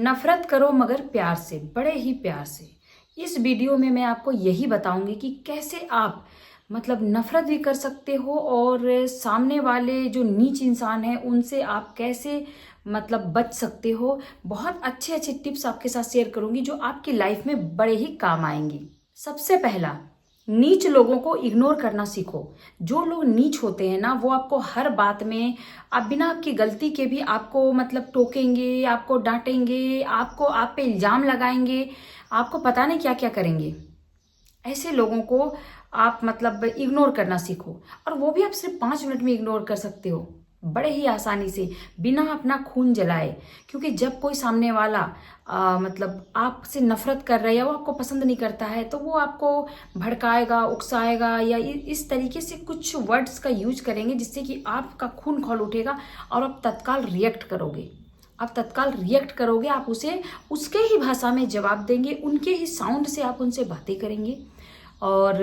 नफरत करो मगर प्यार से, बड़े ही प्यार से। इस वीडियो में मैं आपको यही बताऊंगी कि कैसे आप नफरत भी कर सकते हो और सामने वाले जो नीच इंसान है उनसे आप कैसे बच सकते हो। बहुत अच्छे अच्छे टिप्स आपके साथ शेयर करूंगी जो आपकी लाइफ में बड़े ही काम आएंगी। सबसे पहला, नीच लोगों को इग्नोर करना सीखो। जो लोग नीच होते हैं ना, वो आपको हर बात में आप बिना आपकी गलती के भी आपको टोकेंगे, आपको डांटेंगे, आपको आप पे इल्जाम लगाएंगे, आपको पता नहीं क्या क्या करेंगे। ऐसे लोगों को आप इग्नोर करना सीखो। और वो भी आप सिर्फ 5 मिनट में इग्नोर कर सकते हो, बड़े ही आसानी से, बिना अपना खून जलाए। क्योंकि जब कोई सामने वाला आपसे नफरत कर रहा है या वो आपको पसंद नहीं करता है, तो वो आपको भड़काएगा, उकसाएगा या इस तरीके से कुछ वर्ड्स का यूज करेंगे जिससे कि आपका खून खौल उठेगा और आप तत्काल रिएक्ट करोगे। आप उसे उसके ही भाषा में जवाब देंगे, उनके ही साउंड से आप उनसे बातें करेंगे। और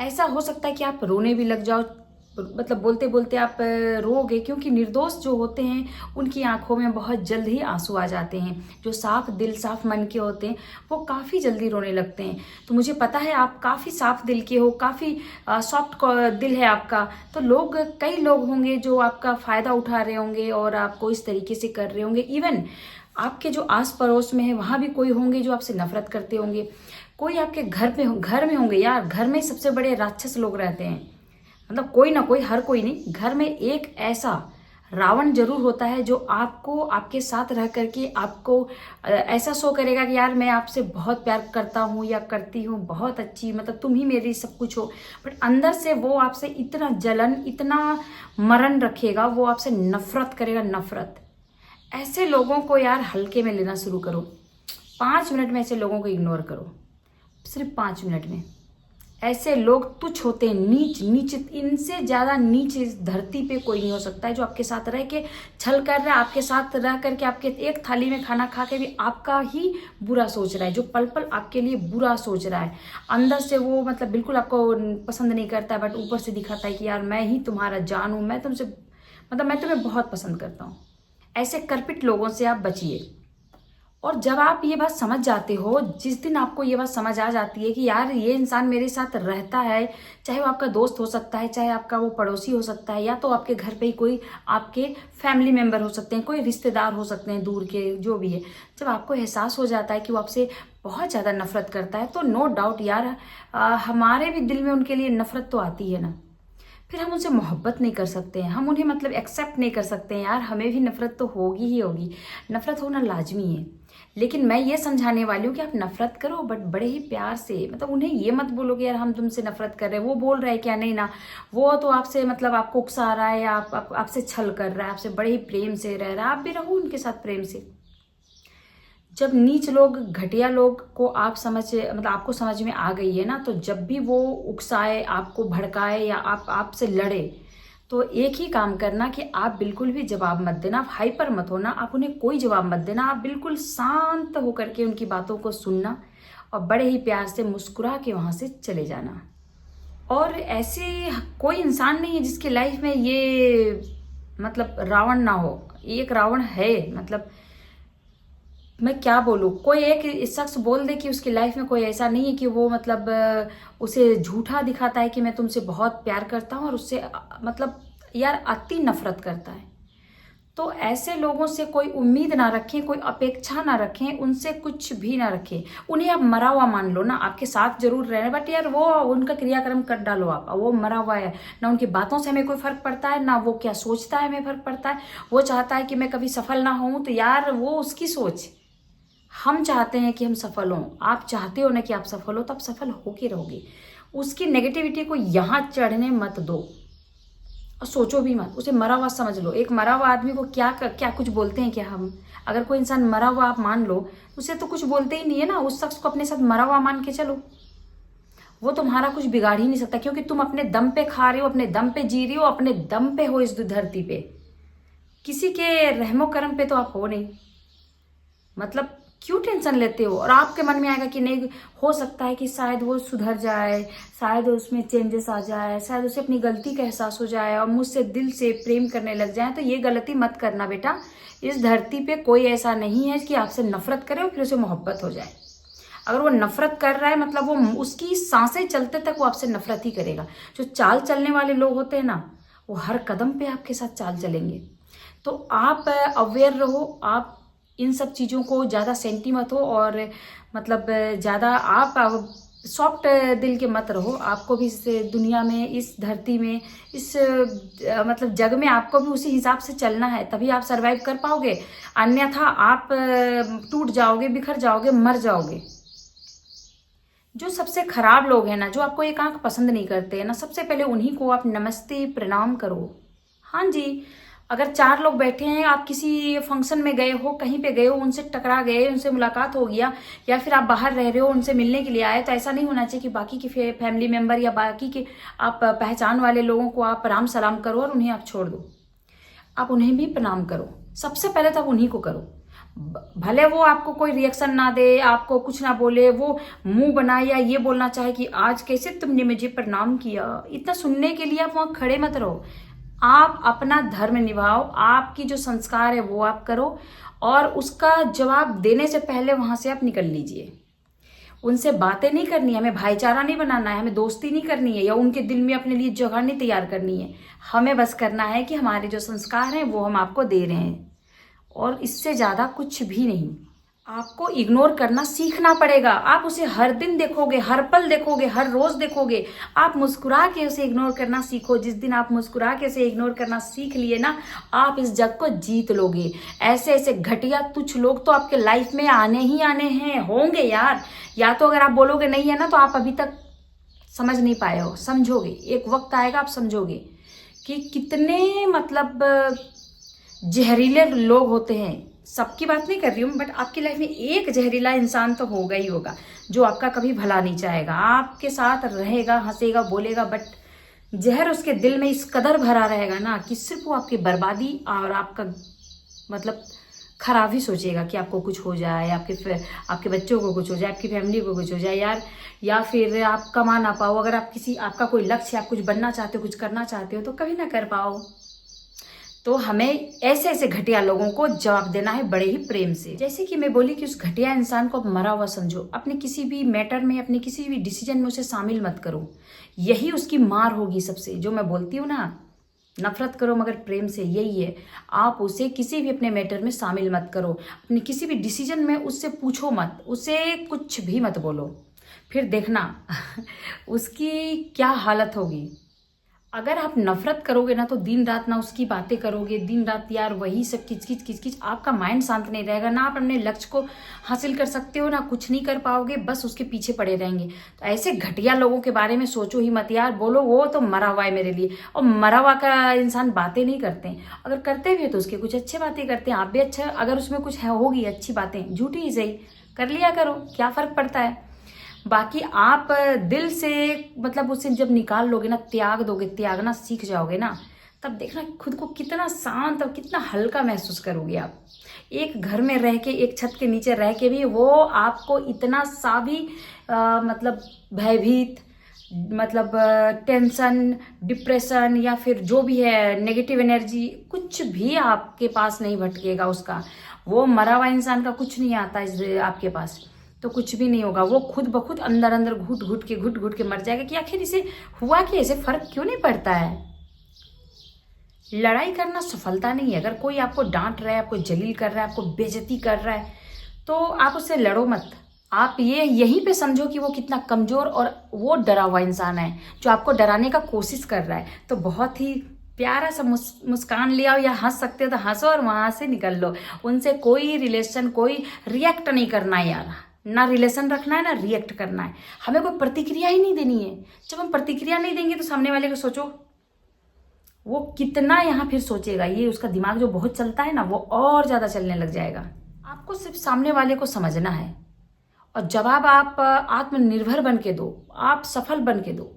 ऐसा हो सकता है कि आप रोने भी लग जाओ, बोलते बोलते आप रोगे। क्योंकि निर्दोष जो होते हैं उनकी आंखों में बहुत जल्द ही आंसू आ जाते हैं। जो साफ दिल साफ मन के होते हैं वो काफ़ी जल्दी रोने लगते हैं। तो मुझे पता है आप काफ़ी साफ दिल के हो, काफ़ी सॉफ्ट दिल है आपका। तो कई लोग होंगे जो आपका फ़ायदा उठा रहे होंगे और आपको इस तरीके से कर रहे होंगे। इवन आपके जो आस पड़ोस में है वहाँ भी कोई होंगे जो आपसे नफरत करते होंगे। कोई आपके घर में होंगे। यार, घर में सबसे बड़े राक्षस लोग रहते हैं। कोई ना कोई, हर कोई नहीं, घर में एक ऐसा रावण जरूर होता है जो आपको आपके साथ रह करके आपको ऐसा शो करेगा कि यार मैं आपसे बहुत प्यार करता हूँ या करती हूँ, बहुत अच्छी, तुम ही मेरी सब कुछ हो। बट अंदर से वो आपसे इतना जलन, इतना मरण रखेगा, वो आपसे नफरत करेगा, नफरत। ऐसे लोगों को यार हल्के में लेना शुरू करो। 5 मिनट में ऐसे लोगों को इग्नोर करो, सिर्फ 5 मिनट में। ऐसे लोग तुच्छ होते हैं, नीच नीच, इनसे ज्यादा नीच इस धरती पे कोई नहीं हो सकता है। जो आपके साथ रह के छल कर रहा है, आपके साथ रह करके आपके एक थाली में खाना खा के भी आपका ही बुरा सोच रहा है, जो पल पल आपके लिए बुरा सोच रहा है। अंदर से वो बिल्कुल आपको पसंद नहीं करता है, बट ऊपर से दिखाता है कि यार मैं ही तुम्हारा जान हूं, मैं तुमसे मैं तुम्हें बहुत पसंद करता हूँ। ऐसे कर्पित लोगों से आप बचिए। और जब आप ये बात समझ जाते हो, जिस दिन आपको ये बात समझ आ जाती है कि यार ये इंसान मेरे साथ रहता है, चाहे वो आपका दोस्त हो सकता है, चाहे आपका वो पड़ोसी हो सकता है, या तो आपके घर पे ही कोई आपके फैमिली मेंबर हो सकते हैं, कोई रिश्तेदार हो सकते हैं दूर के, जो भी है। जब आपको एहसास हो जाता है कि वो आपसे बहुत ज़्यादा नफरत करता है, तो नो डाउट यार हमारे भी दिल में उनके लिए नफरत तो आती है ना। फिर हम उनसे मोहब्बत नहीं कर सकते हैं, हम उन्हें एक्सेप्ट नहीं कर सकते हैं। यार हमें भी नफरत तो होगी ही होगी, नफरत होना लाजमी है। लेकिन मैं ये समझाने वाली हूँ कि आप नफरत करो, बट बड़े ही प्यार से। उन्हें ये मत बोलो कि यार हम तुमसे नफरत कर रहे हैं, वो बोल रहा है क्या, नहीं ना, वो तो आपसे आपको उकसा रहा है या आपसे छल कर रहा है, आपसे बड़े ही प्रेम से रह रहा है। आप भी रहो उनके साथ प्रेम से। जब नीच लोग, घटिया लोग को आप आपको समझ में आ गई है ना, तो जब भी वो उकसाए, आपको भड़काए या आपसे लड़े, तो एक ही काम करना कि आप बिल्कुल भी जवाब मत देना, आप हाइपर मत होना, आप उन्हें कोई जवाब मत देना। आप बिल्कुल शांत होकर के उनकी बातों को सुनना और बड़े ही प्यार से मुस्कुरा के वहां से चले जाना। और ऐसे कोई इंसान नहीं है जिसकी लाइफ में ये रावण ना हो। एक रावण है। मैं क्या बोलूँ, कोई एक शख्स बोल दे कि उसकी लाइफ में कोई ऐसा नहीं है कि वो उसे झूठा दिखाता है कि मैं तुमसे बहुत प्यार करता हूँ, और उससे यार अति नफरत करता है। तो ऐसे लोगों से कोई उम्मीद ना रखें, कोई अपेक्षा ना रखें, उनसे कुछ भी ना रखें। उन्हें आप मरा हुआ मान लो ना, आपके साथ जरूर रह रहे, बट यार वो उनका क्रियाक्रम कर डालो आप, वो मरा हुआ है ना। उनकी बातों से हमें कोई फर्क पड़ता है ना, वो क्या सोचता है हमें फर्क पड़ता है। वो चाहता है कि मैं कभी सफल ना हूं, तो यार वो उसकी सोच। हम चाहते हैं कि हम सफल हों, आप चाहते हो ना कि आप सफल हो, तो आप सफल होके रहोगे। उसकी नेगेटिविटी को यहाँ चढ़ने मत दो और सोचो भी मत, उसे मरा हुआ समझ लो। एक मरा हुआ आदमी को क्या कुछ बोलते हैं क्या हम? अगर कोई इंसान मरा हुआ आप मान लो, उसे तो कुछ बोलते ही नहीं है ना। उस शख्स को अपने साथ मरा हुआ मान के चलो, वो तुम्हारा कुछ बिगाड़ ही नहीं सकता। क्योंकि तुम अपने दम पे खा रहे हो, अपने दम पे जी रही हो, अपने दम पे हो इस धरती पे। किसी के रहमो करम पे तो आप हो नहीं। क्यों टेंशन लेते हो? और आपके मन में आएगा कि नहीं, हो सकता है कि शायद वो सुधर जाए, शायद उसमें चेंजेस आ जाए, शायद उसे अपनी गलती का एहसास हो जाए और मुझसे दिल से प्रेम करने लग जाए। तो ये गलती मत करना बेटा। इस धरती पे कोई ऐसा नहीं है कि आपसे नफरत करे और फिर उसे मोहब्बत हो जाए। अगर वो नफरत कर रहा है मतलब वो उसकी सांसें चलते तक वो आपसे नफरत ही करेगा। जो चाल चलने वाले लोग होते हैं ना, वो हर कदम पे आपके साथ चाल चलेंगे। तो आप अवेयर रहो, आप इन सब चीज़ों को ज़्यादा सेंटी मत हो और मतलब ज़्यादा आप सॉफ्ट दिल के मत रहो। आपको भी इस दुनिया में, इस धरती में, इस मतलब जग में आपको भी उसी हिसाब से चलना है, तभी आप सरवाइव कर पाओगे। अन्यथा आप टूट जाओगे, बिखर जाओगे, मर जाओगे। जो सबसे खराब लोग हैं ना, जो आपको एक आंख पसंद नहीं करते हैं ना, सबसे पहले उन्हीं को आप नमस्ते प्रणाम करो। हाँ जी, अगर 4 लोग बैठे हैं, आप किसी फंक्शन में गए हो, कहीं पे गए हो, उनसे टकरा गए, उनसे मुलाकात हो गया, या फिर आप बाहर रह रहे हो, उनसे मिलने के लिए आए, तो ऐसा नहीं होना चाहिए कि बाकी के फैमिली मेंबर या बाकी के आप पहचान वाले लोगों को आप राम सलाम करो और उन्हें आप छोड़ दो। आप उन्हें भी प्रणाम करो। सबसे पहले तो आप उन्हीं को करो। भले वो आपको कोई रिएक्शन ना दे, आपको कुछ ना बोले, वो मुंह बनाए या ये बोलना चाहे कि आज कैसे तुमने मुझे प्रणाम किया, इतना सुनने के लिए आप वहां खड़े मत रहो। आप अपना धर्म निभाओ, आपकी जो संस्कार है वो आप करो, और उसका जवाब देने से पहले वहां से आप निकल लीजिए। उनसे बातें नहीं करनी है, हमें भाईचारा नहीं बनाना है, हमें दोस्ती नहीं करनी है, या उनके दिल में अपने लिए जगह नहीं तैयार करनी है। हमें बस करना है कि हमारे जो संस्कार हैं वो हम आपको दे रहे हैं, और इससे ज्यादा कुछ भी नहीं। आपको इग्नोर करना सीखना पड़ेगा। आप उसे हर दिन देखोगे, हर पल देखोगे, हर रोज देखोगे। आप मुस्कुरा के उसे इग्नोर करना सीखो। जिस दिन आप मुस्कुरा के उसे इग्नोर करना सीख लिए ना, आप इस जग को जीत लोगे। ऐसे ऐसे घटिया तुच्छ लोग तो आपके लाइफ में आने ही आने हैं, होंगे यार। या तो अगर आप बोलोगे नहीं है ना, तो आप अभी तक समझ नहीं पाए हो। समझोगे, एक वक्त आएगा आप समझोगे कि कितने मतलब जहरीले लोग होते हैं। सबकी बात नहीं कर रही हूँ, बट आपकी लाइफ में एक जहरीला इंसान तो होगा ही होगा, जो आपका कभी भला नहीं चाहेगा, आपके साथ रहेगा, हंसेगा, बोलेगा, बट जहर उसके दिल में इस कदर भरा रहेगा ना कि सिर्फ वो आपकी बर्बादी और आपका मतलब खराब ही सोचेगा कि आपको कुछ हो जाए, आपके बच्चों को कुछ हो जाए, आपकी फैमिली को कुछ हो जाए यार, या फिर आप कमा ना पाओ। अगर आप आपका कोई लक्ष्य है, आप कुछ बनना चाहते हो, कुछ करना चाहते हो, तो कभी ना कर पाओ। तो हमें ऐसे ऐसे घटिया लोगों को जवाब देना है बड़े ही प्रेम से। जैसे कि मैं बोली कि उस घटिया इंसान को मरा हुआ समझो। अपने किसी भी मैटर में, अपने किसी भी डिसीजन में उसे शामिल मत करो। यही उसकी मार होगी सबसे। जो मैं बोलती हूँ ना, नफरत करो मगर प्रेम से, यही है। आप उसे किसी भी अपने मैटर में शामिल मत करो। अपने किसी भी डिसीजन में उससे पूछो मत, उसे कुछ भी मत बोलो। फिर देखना उसकी क्या हालत होगी। अगर आप नफरत करोगे ना, तो दिन रात ना उसकी बातें करोगे, दिन रात यार वही सब किचकिच किचकिच, आपका माइंड शांत नहीं रहेगा ना। आप अपने लक्ष्य को हासिल कर सकते हो ना, कुछ नहीं कर पाओगे, बस उसके पीछे पड़े रहेंगे। तो ऐसे घटिया लोगों के बारे में सोचो ही मत यार। बोलो वो तो मरा हुआ है मेरे लिए, और मरा हुआ का इंसान बातें नहीं करते हैं। अगर करते भी तो उसके कुछ अच्छे बातें करते हैं। आप भी अच्छा, अगर उसमें कुछ है होगी अच्छी बातें, झूठी ही सही, कर लिया करो, क्या फर्क पड़ता है। बाकी आप दिल से मतलब उसे जब निकाल लोगे ना, त्याग दोगे, त्यागना सीख जाओगे ना, तब देखना खुद को कितना शांत और कितना हल्का महसूस करोगे आप। एक घर में रह के, एक छत के नीचे रह के भी वो आपको इतना सा भी मतलब भयभीत, मतलब टेंशन, डिप्रेशन, या फिर जो भी है नेगेटिव एनर्जी, कुछ भी आपके पास नहीं भटकेगा उसका। वो मरा हुआ इंसान का कुछ नहीं आता इस आपके पास, तो कुछ भी नहीं होगा। वो खुद ब खुद अंदर अंदर घुट घुट के मर जाएगा कि आखिर इसे हुआ कि ऐसे फर्क क्यों नहीं पड़ता है। लड़ाई करना सफलता नहीं है। अगर कोई आपको डांट रहा है, आपको जलील कर रहा है, आपको बेइज्जती कर रहा है, तो आप उससे लड़ो मत। आप ये यहीं पे समझो कि वो कितना कमजोर और वो डरा हुआ इंसान है, जो आपको डराने का कोशिश कर रहा है। तो बहुत ही प्यारा सा मुस्कान ले आओ, या हंस सकते हो तो हंसो और वहां से निकल लो। उनसे कोई रिलेशन, कोई रिएक्ट नहीं करना है यार। ना रिलेशन रखना है, ना रिएक्ट करना है। हमें कोई प्रतिक्रिया ही नहीं देनी है। जब हम प्रतिक्रिया नहीं देंगे तो सामने वाले को सोचो वो कितना यहाँ फिर सोचेगा। ये उसका दिमाग जो बहुत चलता है ना, वो और ज्यादा चलने लग जाएगा। आपको सिर्फ सामने वाले को समझना है, और जवाब आप आत्मनिर्भर बन के दो, आप सफल बन के दो।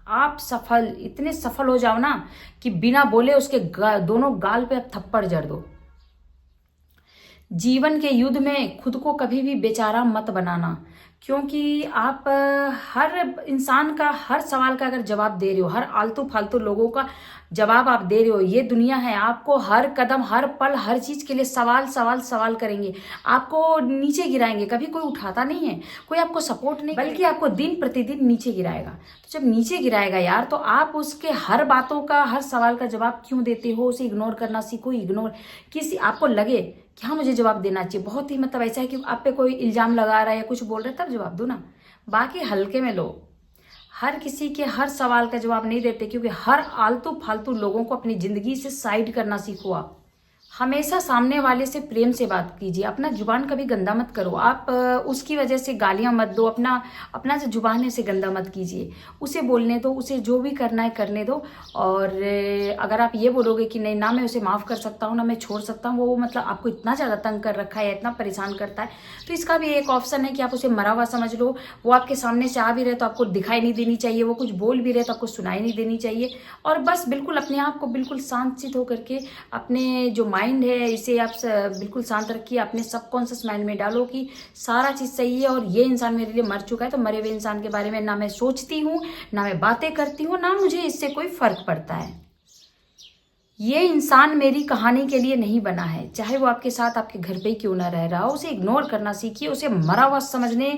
आप सफल, इतने सफल हो जाओ ना कि बिना बोले उसके दोनों गाल पे आप थप्पड़ जड़ दो। जीवन के युद्ध में खुद को कभी भी बेचारा मत बनाना, क्योंकि आप हर इंसान का हर सवाल का अगर जवाब दे रहे हो, हर आलतू फालतू लोगों का जवाब आप दे रहे हो, ये दुनिया है, आपको हर कदम हर पल हर चीज के लिए सवाल सवाल सवाल करेंगे, आपको नीचे गिराएंगे। कभी कोई उठाता नहीं है, कोई आपको सपोर्ट नहीं, बल्कि आपको दिन प्रतिदिन नीचे गिराएगा। तो जब नीचे गिराएगा यार, तो आप उसके हर बातों का हर सवाल का जवाब क्यों देते हो? उसे इग्नोर करना सीखो। इग्नोर किसी आपको लगे कि हाँ मुझे जवाब देना चाहिए, बहुत ही मतलब ऐसा है कि आप पे कोई इल्जाम लगा रहा है या कुछ बोल रहा है, तब जवाब दो ना, बाकी हल्के में लो। हर किसी के हर सवाल का जवाब नहीं देते, क्योंकि हर आलतू फालतू लोगों को अपनी जिंदगी से साइड करना सीखो। आप हमेशा सामने वाले से प्रेम से बात कीजिए, अपना जुबान कभी गंदा मत करो। आप उसकी वजह से गालियां मत दो, अपना जो जुबान है उसे गंदा मत कीजिए, उसे बोलने दो, उसे जो भी करना है करने दो। और अगर आप ये बोलोगे कि नहीं ना मैं उसे माफ़ कर सकता हूँ, ना मैं छोड़ सकता हूँ, वो मतलब आपको इतना ज़्यादा तंग कर रखा है, इतना परेशान करता है, तो इसका भी एक ऑप्शन है कि आप उसे मरा हुआ समझ लो। वो आपके सामने से आ भी रहे तो आपको दिखाई नहीं देनी चाहिए, वो कुछ बोल भी रहे तो आपको सुनाई नहीं देनी चाहिए। और बस बिल्कुल अपने आप को बिल्कुल शांत होकर के अपने जो माइंड है इसे आप बिल्कुल शांत रखिए, अपने सबकॉन्शियस माइंड में डालो कि सारा चीज सही है और ये इंसान मेरे लिए मर चुका है, तो मरे हुए इंसान के बारे में ना मैं सोचती हूँ, ना मैं बातें करती हूँ, ना मुझे इससे कोई फर्क पड़ता है। ये इंसान मेरी कहानी के लिए नहीं बना है, चाहे वो आपके साथ आपके घर पे ही क्यों ना रह रहा हो। उसे इग्नोर करना सीखिए, उसे मरा हुआ समझने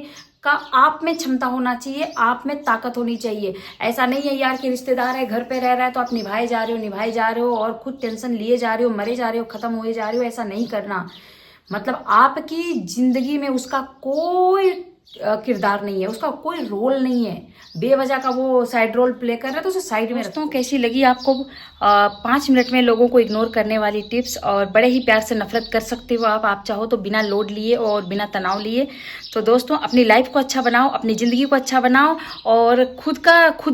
का आप में क्षमता होना चाहिए, आप में ताकत होनी चाहिए। ऐसा नहीं है यार कि रिश्तेदार है, घर पे रह रहा है तो आप निभाए जा रहे हो और खुद टेंशन लिए जा रहे हो, मरे जा रहे हो, खत्म हुए जा रहे हो। ऐसा नहीं करना, मतलब आपकी जिंदगी में उसका कोई किरदार नहीं है, उसका कोई रोल नहीं है। बेवजह का वो साइड रोल प्ले कर रहा है तो उसे साइड में रखो। कैसी लगी आपको 5 मिनट में लोगों को इग्नोर करने वाली टिप्स? और बड़े ही प्यार से नफरत कर सकते हो आप चाहो तो, बिना लोड लिए और बिना तनाव लिए। तो दोस्तों अपनी लाइफ को अच्छा बनाओ, अपनी ज़िंदगी को अच्छा बनाओ और खुद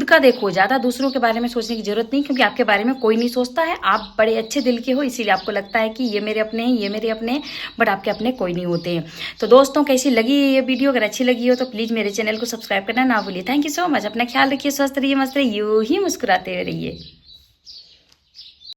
का देखो। ज़्यादा दूसरों के बारे में सोचने की जरूरत नहीं, क्योंकि आपके बारे में कोई नहीं सोचता है। आप बड़े अच्छे दिल के हो, इसीलिए आपको लगता है कि ये मेरे अपने हैं, ये मेरे अपने हैं, बट आपके अपने कोई नहीं होते हैं। तो दोस्तों कैसी लगी ये वीडियो? अगर अच्छी लगी हो तो प्लीज़ मेरे चैनल को सब्सक्राइब करना ना भूलिए। Thank you so much. अपना ख्याल रखिए, स्वस्थ रहिए, मस्त रहिए, यूं ही मुस्कुराते रहिए।